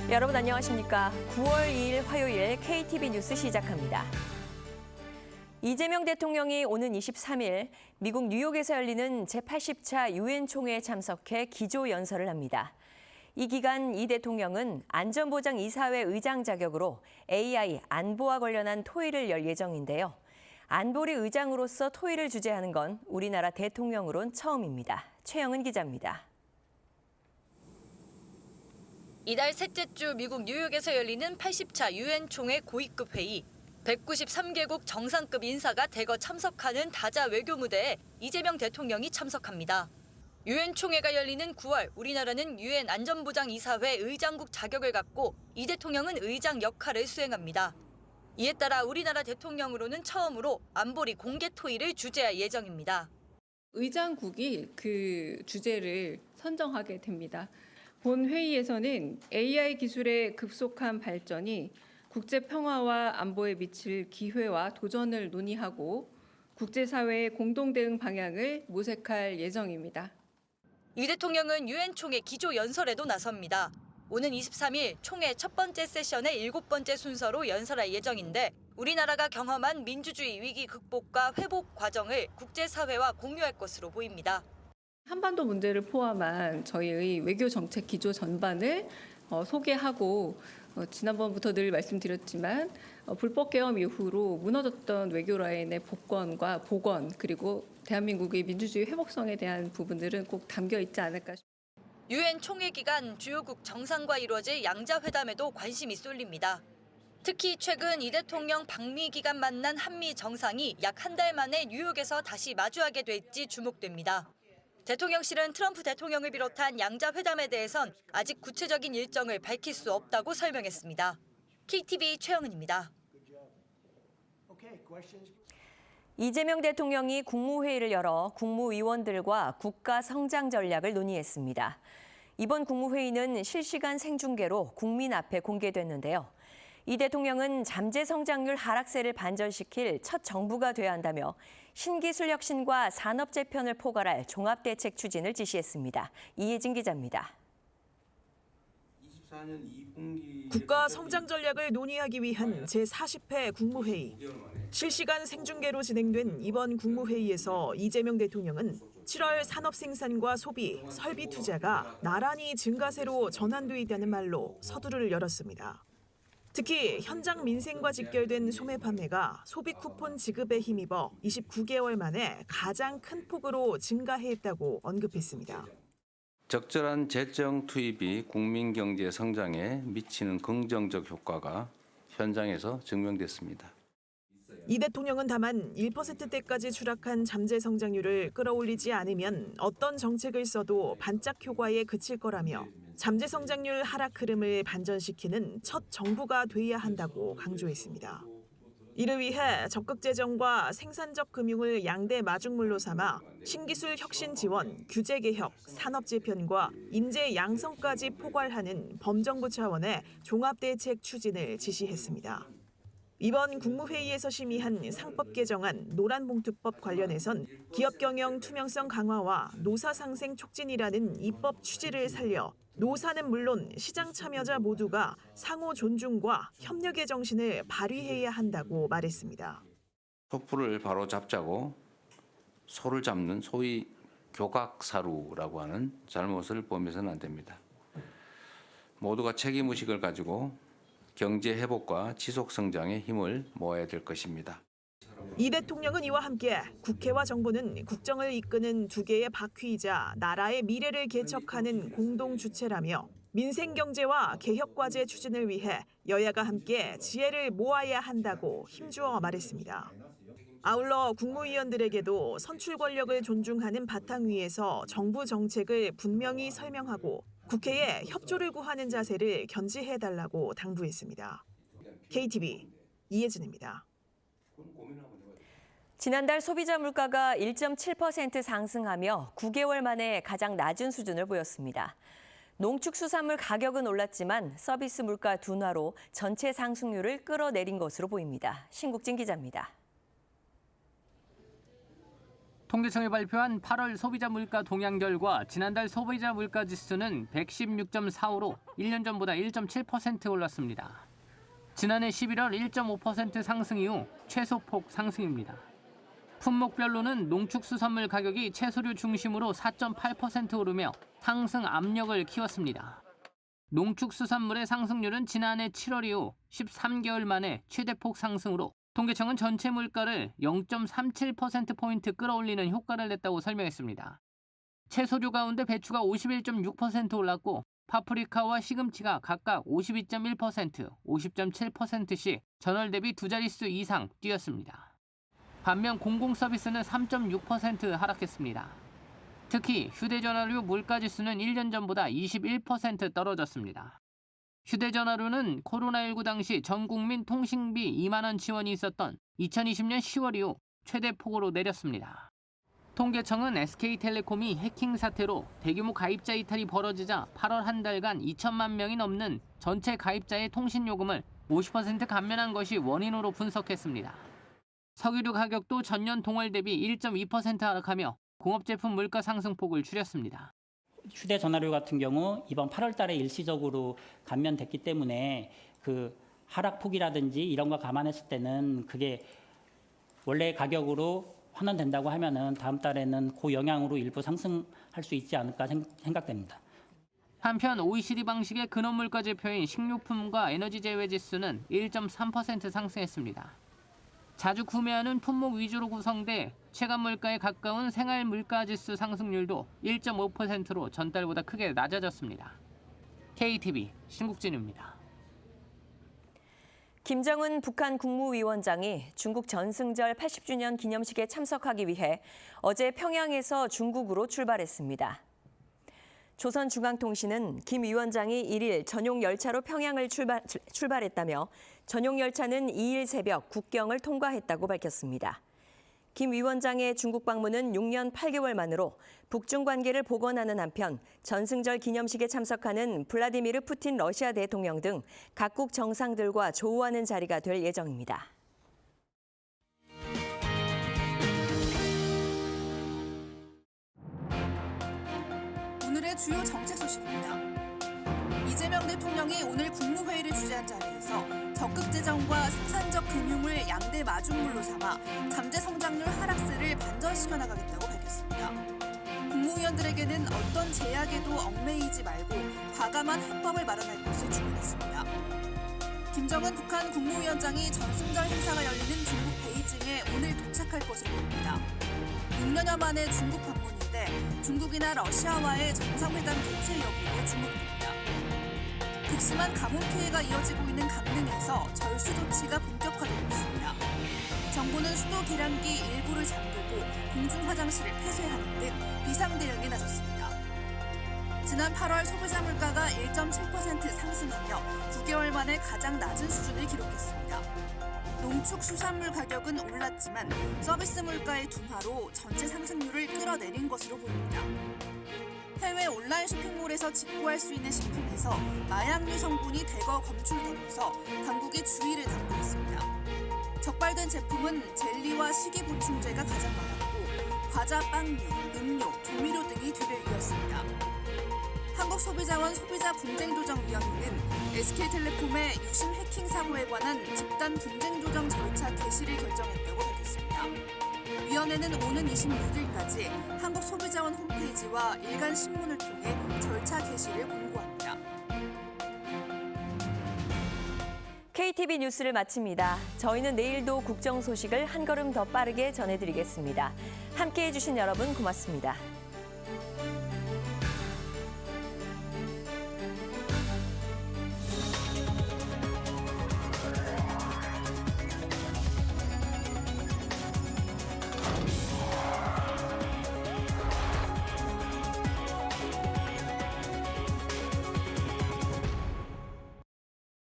여러분 안녕하십니까? 9월 2일 화요일 KTV 뉴스 시작합니다. 이재명 대통령이 오는 23일 미국 뉴욕에서 열리는 제80차 유엔 총회에 참석해 기조연설을 합니다. 이 기간 이 대통령은 안전보장이사회 의장 자격으로 AI 안보와 관련한 토의를 열 예정인데요. 안보리 의장으로서 토의를 주재하는 건 우리나라 대통령으론 처음입니다. 최영은 기자입니다. 이달 셋째 주 미국 뉴욕에서 열리는 80차 유엔 총회 고위급 회의. 193개국 정상급 인사가 대거 참석하는 다자 외교 무대에 이재명 대통령이 참석합니다. 유엔 총회가 열리는 9월 우리나라는 유엔 안전보장이사회 의장국 자격을 갖고 이 대통령은 의장 역할을 수행합니다. 이에 따라 우리나라 대통령으로는 처음으로 안보리 공개 토의를 주재할 예정입니다. 의장국이 그 주제를 선정하게 됩니다. 본 회의에서는 AI 기술의 급속한 발전이 국제 평화와 안보에 미칠 기회와 도전을 논의하고 국제사회의 공동 대응 방향을 모색할 예정입니다. 이 대통령은 유엔 총회 기조 연설에도 나섭니다. 오는 23일 총회 첫 번째 세션의 7번째 순서로 연설할 예정인데 우리나라가 경험한 민주주의 위기 극복과 회복 과정을 국제사회와 공유할 것으로 보입니다. 한반도 문제를 포함한 저희의 외교 정책 기조 전반을 소개하고 지난번부터 늘 말씀드렸지만 불법 계엄 이후로 무너졌던 외교 라인의 복원과 복원 그리고 대한민국의 민주주의 회복성에 대한 부분들은 꼭 담겨 있지 않을까 싶습니다. 유엔 총회 기간 주요국 정상과 이루어질 양자회담에도 관심이 쏠립니다. 특히 최근 이 대통령 방미 기간 만난 한미 정상이 약 한 달 만에 뉴욕에서 다시 마주하게 될지 주목됩니다. 대통령실은 트럼프 대통령을 비롯한 양자회담에 대해선 아직 구체적인 일정을 밝힐 수 없다고 설명했습니다. KTV 최영은입니다. 이재명 대통령이 국무회의를 열어 국무위원들과 국가 성장 전략을 논의했습니다. 이번 국무회의는 실시간 생중계로 국민 앞에 공개됐는데요. 이 대통령은 잠재 성장률 하락세를 반전시킬 첫 정부가 돼야 한다며 신기술 혁신과 산업 재편을 포괄할 종합대책 추진을 지시했습니다. 이혜진 기자입니다. 국가 성장 전략을 논의하기 위한 제40회 국무회의. 실시간 생중계로 진행된 이번 국무회의에서 이재명 대통령은 7월 산업 생산과 소비, 설비 투자가 나란히 증가세로 전환돼 있다는 말로 서두를 열었습니다. 특히 현장 민생과 직결된 소매 판매가 소비 쿠폰 지급에 힘입어 29개월 만에 가장 큰 폭으로 증가했다고 언급했습니다. 적절한 재정 투입이 국민 경제 성장에 미치는 긍정적 효과가 현장에서 증명됐습니다. 이 대통령은 다만 1%대까지 추락한 잠재 성장률을 끌어올리지 않으면 어떤 정책을 써도 반짝 효과에 그칠 거라며 잠재 성장률 하락 흐름을 반전시키는 첫 정부가 돼야 한다고 강조했습니다. 이를 위해 적극 재정과 생산적 금융을 양대 마중물로 삼아 신기술 혁신 지원, 규제 개혁, 산업 재편과 인재 양성까지 포괄하는 범정부 차원의 종합대책 추진을 지시했습니다. 이번 국무회의에서 심의한 상법 개정안 노란봉투법 관련해선 기업 경영 투명성 강화와 노사 상생 촉진이라는 입법 취지를 살려 노사는 물론 시장 참여자 모두가 상호 존중과 협력의 정신을 발휘해야 한다고 말했습니다. 촛불을 바로 잡자고 소를 잡는 소위 교각사루라고 하는 잘못을 범해서는 안 됩니다. 모두가 책임의식을 가지고 경제 회복과 지속 성장에 힘을 모아야 될 것입니다. 이 대통령은 이와 함께 국회와 정부는 국정을 이끄는 두 개의 바퀴이자 나라의 미래를 개척하는 공동 주체라며 민생 경제와 개혁 과제 추진을 위해 여야가 함께 지혜를 모아야 한다고 힘주어 말했습니다. 아울러 국무위원들에게도 선출 권력을 존중하는 바탕 위에서 정부 정책을 분명히 설명하고 국회에 협조를 구하는 자세를 견지해달라고 당부했습니다. KTV 이혜진입니다. 지난달 소비자 물가가 1.7% 상승하며 9개월 만에 가장 낮은 수준을 보였습니다. 농축수산물 가격은 올랐지만 서비스 물가 둔화로 전체 상승률을 끌어내린 것으로 보입니다. 신국진 기자입니다. 통계청이 발표한 8월 소비자 물가 동향 결과 지난달 소비자 물가 지수는 116.45로 1년 전보다 1.7% 올랐습니다. 지난해 11월 1.5% 상승 이후 최소폭 상승입니다. 품목별로는 농축수산물 가격이 채소류 중심으로 4.8% 오르며 상승 압력을 키웠습니다. 농축수산물의 상승률은 지난해 7월 이후 13개월 만에 최대폭 상승으로 통계청은 전체 물가를 0.37%포인트 끌어올리는 효과를 냈다고 설명했습니다. 채소류 가운데 배추가 51.6% 올랐고 파프리카와 시금치가 각각 52.1%, 50.7%씩 전월 대비 두 자릿수 이상 뛰었습니다. 반면 공공서비스는 3.6% 하락했습니다. 특히 휴대전화료 물가지수는 1년 전보다 21% 떨어졌습니다. 휴대전화료는 코로나19 당시 전국민 통신비 2만 원 지원이 있었던 2020년 10월 이후 최대폭으로 내렸습니다. 통계청은 SK텔레콤이 해킹 사태로 대규모 가입자 이탈이 벌어지자 8월 한 달간 2천만 명이 넘는 전체 가입자의 통신요금을 50% 감면한 것이 원인으로 분석했습니다. 석유류 가격도 전년 동월 대비 1.2% 하락하며 공업제품 물가 상승폭을 줄였습니다. 휴대전화료 같은 경우 이번 8월 달에 일시적으로 감면됐기 때문에 그 하락폭이라든지 이런 거 감안했을 때는 그게 원래 가격으로 환원된다고 하면은 다음 달에는 그 영향으로 일부 상승할 수 있지 않을까 생각됩니다. 한편 OECD 방식의 근원물가 지표인 식료품과 에너지 제외 지수는 1.3% 상승했습니다. 자주 구매하는 품목 위주로 구성돼 체감 물가에 가까운 생활 물가 지수 상승률도 1.5%로 전달보다 크게 낮아졌습니다. KTV 신국진입니다. 김정은 북한 국무위원장이 중국 전승절 80주년 기념식에 참석하기 위해 어제 평양에서 중국으로 출발했습니다. 조선중앙통신은 김 위원장이 1일 전용 열차로 평양을 출발했다며 전용 열차는 2일 새벽 국경을 통과했다고 밝혔습니다. 김 위원장의 중국 방문은 6년 8개월 만으로 북중 관계를 복원하는 한편 전승절 기념식에 참석하는 블라디미르 푸틴 러시아 대통령 등 각국 정상들과 조우하는 자리가 될 예정입니다. 오늘의 주요 정책 소식입니다. 이재명 대통령이 오늘 국무회의를 주재한 자리에서 적극 재정과 생산적 금융을 양대 마중물로 삼아 잠재 성장률 하락세를 반전시켜 나가겠다고 밝혔습니다. 국무위원들에게는 어떤 제약에도 얽매이지 말고 과감한 해법을 마련할 것을 주문했습니다. 김정은 북한 국무위원장이 전승절 행사가 열리는 중국 베이징에 오늘 도착할 것으로 보입니다. 6년여 만에 중국 방문인데 중국이나 러시아와의 정상회담 개최 여부에 주목됩니다. 극심한 가뭄 피해가 이어지고 있는 강릉에서 절수 조치가 본격화되고 있습니다. 정부는 수도 계량기 일부를 잠그고 공중 화장실을 폐쇄하는 등 비상 대응에 나섰습니다. 지난 8월 소비자 물가가 1.7% 상승하며 9개월 만에 가장 낮은 수준을 기록했습니다. 농축수산물 가격은 올랐지만 서비스 물가의 둔화로 전체 상승률을 끌어내린 것으로 보입니다. 해외 온라인 쇼핑몰에서 직구할 수 있는 식품에서 마약류 성분이 대거 검출되면서 당국이 주의를 당부했습니다. 적발된 제품은 젤리와 식이보충제가 가장 많았고 과자, 빵류, 음료, 조미료 등이 뒤를 이었습니다. 한국소비자원 소비자분쟁조정위원회는 SK텔레콤의 유심 해킹 사고에 관한 집단 분쟁조정 절차 개시를 결정했다고 밝혔습니다. 위원회는 오는 26일까지 한국소비자원 홈페이지와 일간 신문을 통해 절차 개시를 공고합니다. KTV 뉴스를 마칩니다. 저희는 내일도 국정 소식을 한 걸음 더 빠르게 전해드리겠습니다. 함께해 주신 여러분 고맙습니다.